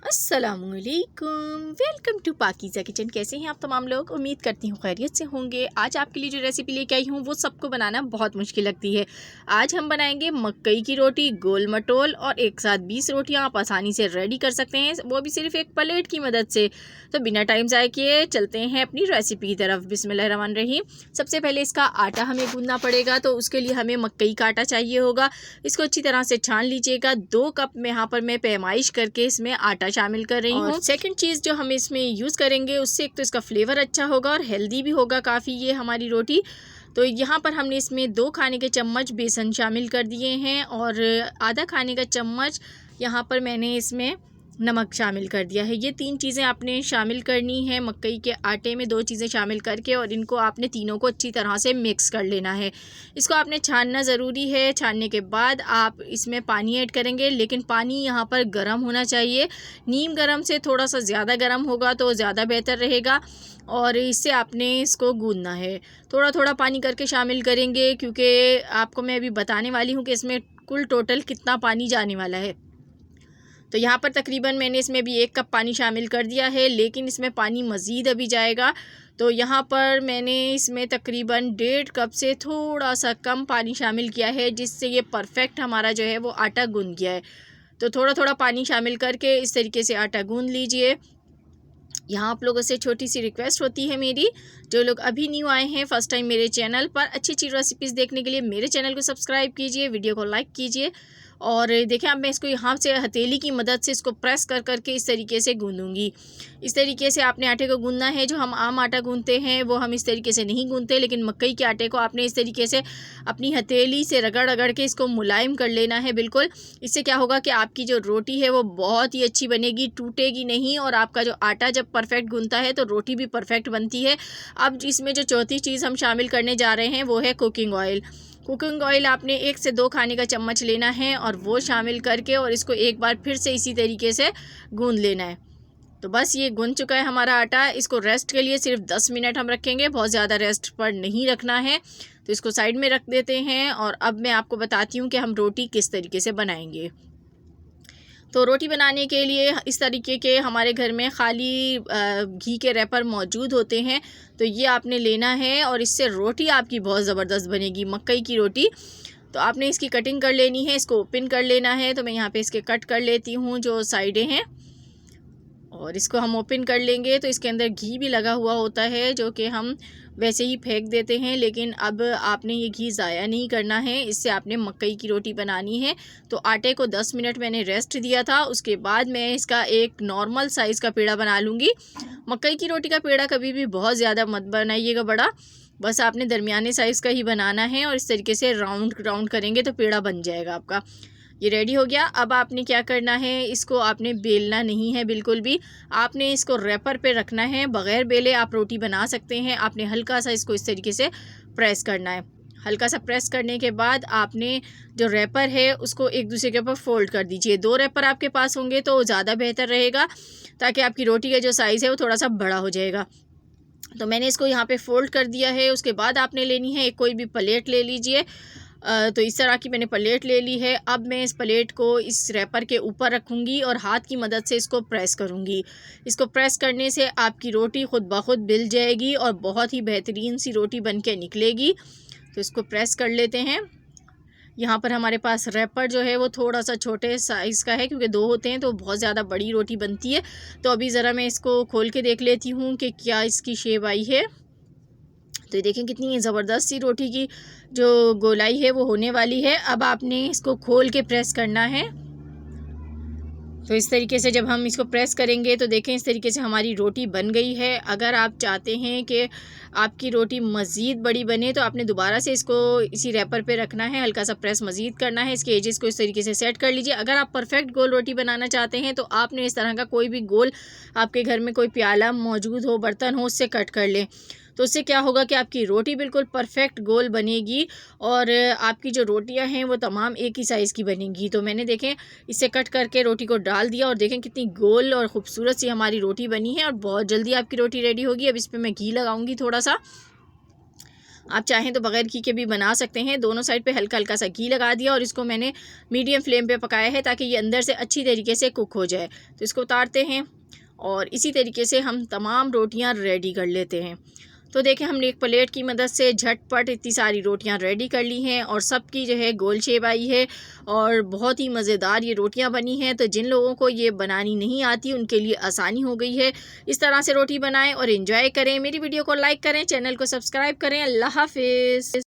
अस्सलामुअलैकुम, welcome to Pakeezah kitchen. कैसे हैं आप तमाम लोग? उम्मीद करती हूँ खैरियत से होंगे। आज आपके लिए जो रेसिपी लेके आई हूँ वो सबको बनाना बहुत मुश्किल लगती है। आज हम बनाएंगे मकई की रोटी, गोल मटोल और एक साथ 20 रोटियाँ आप आसानी से रेडी कर सकते हैं, वो भी सिर्फ एक प्लेट की मदद से। तो बिना टाइम ज़ाय किए चलते हैं अपनी रेसिपी की तरफ। बिस्मिल्लाहिर्रहमानिर्रहीम। सबसे पहले इसका आटा हमें गूंदना पड़ेगा, तो उसके लिए हमें मकई का आटा चाहिए होगा। इसको अच्छी तरह से छान लीजिएगा। 2 कप में यहाँ पर मैं पैमाइश करके इसमें आटा शामिल कर रही हूँ। सेकंड चीज़ जो हम इसमें यूज़ करेंगे, उससे एक तो इसका फ्लेवर अच्छा होगा और हेल्दी भी होगा काफ़ी ये हमारी रोटी। तो यहाँ पर हमने इसमें 2 खाने के चम्मच बेसन शामिल कर दिए हैं और आधा खाने का चम्मच यहाँ पर मैंने इसमें नमक शामिल कर दिया है। ये 3 चीज़ें आपने शामिल करनी है मकई के आटे में, 2 चीज़ें शामिल करके, और इनको आपने तीनों को अच्छी तरह से मिक्स कर लेना है। इसको आपने छानना ज़रूरी है। छानने के बाद आप इसमें पानी ऐड करेंगे, लेकिन पानी यहाँ पर गर्म होना चाहिए। नीम गर्म से थोड़ा सा ज़्यादा गर्म होगा तो ज़्यादा बेहतर रहेगा। और इससे आपने इसको गूंदना है। थोड़ा थोड़ा पानी करके शामिल करेंगे, क्योंकि आपको मैं अभी बताने वाली हूँ कि इसमें कुल टोटल कितना पानी जाने वाला है। तो यहाँ पर तकरीबन मैंने इसमें भी 1 कप पानी शामिल कर दिया है, लेकिन इसमें पानी मज़ीद अभी जाएगा। तो यहाँ पर मैंने इसमें तकरीबन 1.5 कप से थोड़ा सा कम पानी शामिल किया है, जिससे ये परफेक्ट हमारा जो है वो आटा गूंद गया है। तो थोड़ा थोड़ा पानी शामिल करके इस तरीके से आटा गूंद लीजिए। यहाँ आप लोगों से छोटी सी रिक्वेस्ट होती है मेरी, जो लोग अभी न्यू आए हैं फ़र्स्ट टाइम मेरे चैनल पर, अच्छी अच्छी रेसिपीज़ देखने के लिए मेरे चैनल को सब्सक्राइब कीजिए, वीडियो को लाइक कीजिए। और देखें, अब मैं इसको यहाँ से हथेली की मदद से इसको प्रेस कर करके इस तरीके से गूंदूंगी। इस तरीके से आपने आटे को गूंदना है। जो हम आम आटा गूंदते हैं वो हम इस तरीके से नहीं गूंदते, लेकिन मकई के आटे को आपने इस तरीके से अपनी हथेली से रगड़ रगड़ के इसको मुलायम कर लेना है बिल्कुल। इससे क्या होगा कि आपकी जो रोटी है वो बहुत ही अच्छी बनेगी, टूटेगी नहीं, और आपका जो आटा जब परफेक्ट गूंदता है तो रोटी भी परफेक्ट बनती है। अब इसमें जो चौथी चीज़ हम शामिल करने जा रहे हैं वो है कुकिंग ऑयल। कुकिंग ऑयल आपने 1 से 2 खाने का चम्मच लेना है और वो शामिल करके और इसको एक बार फिर से इसी तरीके से गूंद लेना है। तो बस ये गूंद चुका है हमारा आटा। इसको रेस्ट के लिए सिर्फ 10 मिनट हम रखेंगे, बहुत ज़्यादा रेस्ट पर नहीं रखना है। तो इसको साइड में रख देते हैं और अब मैं आपको बताती हूँ कि हम रोटी किस तरीके से बनाएंगे। तो रोटी बनाने के लिए इस तरीके के हमारे घर में खाली घी के रैपर मौजूद होते हैं, तो ये आपने लेना है और इससे रोटी आपकी बहुत ज़बरदस्त बनेगी, मकई की रोटी। तो आपने इसकी कटिंग कर लेनी है, इसको ओपन कर लेना है। तो मैं यहाँ पे इसके कट कर लेती हूँ जो साइडें हैं, और इसको हम ओपन कर लेंगे। तो इसके अंदर घी भी लगा हुआ होता है, जो कि हम वैसे ही फेंक देते हैं, लेकिन अब आपने ये घी ज़ाया नहीं करना है। इससे आपने मकई की रोटी बनानी है। तो आटे को 10 मिनट मैंने रेस्ट दिया था, उसके बाद मैं इसका एक नॉर्मल साइज़ का पेड़ा बना लूँगी। मकई की रोटी का पेड़ा कभी भी बहुत ज़्यादा मत बनाइएगा बड़ा, बस आपने दरमियाने साइज़ का ही बनाना है। और इस तरीके से राउंड राउंड करेंगे तो पेड़ा बन जाएगा आपका। ये रेडी हो गया। अब आपने क्या करना है, इसको आपने बेलना नहीं है बिल्कुल भी, आपने इसको रैपर पे रखना है। बग़ैर बेले आप रोटी बना सकते हैं। आपने हल्का सा इसको इस तरीके से प्रेस करना है। हल्का सा प्रेस करने के बाद आपने जो रैपर है उसको एक दूसरे के ऊपर फ़ोल्ड कर दीजिए। 2 रैपर आपके पास होंगे तो ज़्यादा बेहतर रहेगा, ताकि आपकी रोटी का जो साइज़ है वो थोड़ा सा बड़ा हो जाएगा। तो मैंने इसको यहाँ पे फ़ोल्ड कर दिया है। उसके बाद आपने लेनी है कोई भी प्लेट ले लीजिए। तो इस तरह की मैंने प्लेट ले ली है। अब मैं इस प्लेट को इस रैपर के ऊपर रखूँगी और हाथ की मदद से इसको प्रेस करूँगी। इसको प्रेस करने से आपकी रोटी ख़ुद ब खुद बिल जाएगी और बहुत ही बेहतरीन सी रोटी बन के निकलेगी। तो इसको प्रेस कर लेते हैं। यहाँ पर हमारे पास रैपर जो है वो थोड़ा सा छोटे साइज़ का है, क्योंकि 2 होते हैं तो बहुत ज़्यादा बड़ी रोटी बनती है। तो अभी ज़रा मैं इसको खोल के देख लेती हूँ कि क्या इसकी शेप आई है। तो ये देखें कितनी ज़बरदस्त सी रोटी की जो गोलाई है वो होने वाली है। अब आपने इसको खोल के प्रेस करना है। तो इस तरीके से जब हम इसको प्रेस करेंगे तो देखें इस तरीके से हमारी रोटी बन गई है। अगर आप चाहते हैं कि आपकी रोटी मज़ीद बड़ी बने तो आपने दोबारा से इसको इसी रैपर पे रखना है, हल्का सा प्रेस मज़ीद करना है। इसके एजेस को इस तरीके से सेट कर लीजिए। अगर आप परफेक्ट गोल रोटी बनाना चाहते हैं तो आपने इस तरह का कोई भी गोल, आपके घर में कोई प्याला मौजूद हो, बर्तन हो, उससे कट कर लें। तो उससे क्या होगा कि आपकी रोटी बिल्कुल परफेक्ट गोल बनेगी और आपकी जो रोटियां हैं वो तमाम एक ही साइज़ की बनेंगी। तो मैंने देखें इसे कट करके रोटी को डाल दिया और देखें कितनी गोल और ख़ूबसूरत सी हमारी रोटी बनी है और बहुत जल्दी आपकी रोटी रेडी होगी। अब इस पर मैं घी लगाऊंगी थोड़ा सा। आप चाहें तो बग़ैर घी के भी बना सकते हैं। दोनों साइड पे हल्का हल्का सा घी लगा दिया और इसको मैंने मीडियम फ्लेम पे पकाया है ताकि ये अंदर से अच्छी तरीके से कुक हो जाए। तो इसको उतारते हैं और इसी तरीके से हम तमाम रोटियां रेडी कर लेते हैं। तो देखें, हमने एक प्लेट की मदद से झटपट इतनी सारी रोटियां रेडी कर ली हैं और सबकी जो है गोल शेप आई है और बहुत ही मज़ेदार ये रोटियां बनी हैं। तो जिन लोगों को ये बनानी नहीं आती उनके लिए आसानी हो गई है। इस तरह से रोटी बनाएं और एंजॉय करें। मेरी वीडियो को लाइक करें, चैनल को सब्सक्राइब करें। अल्लाह हाफिज़।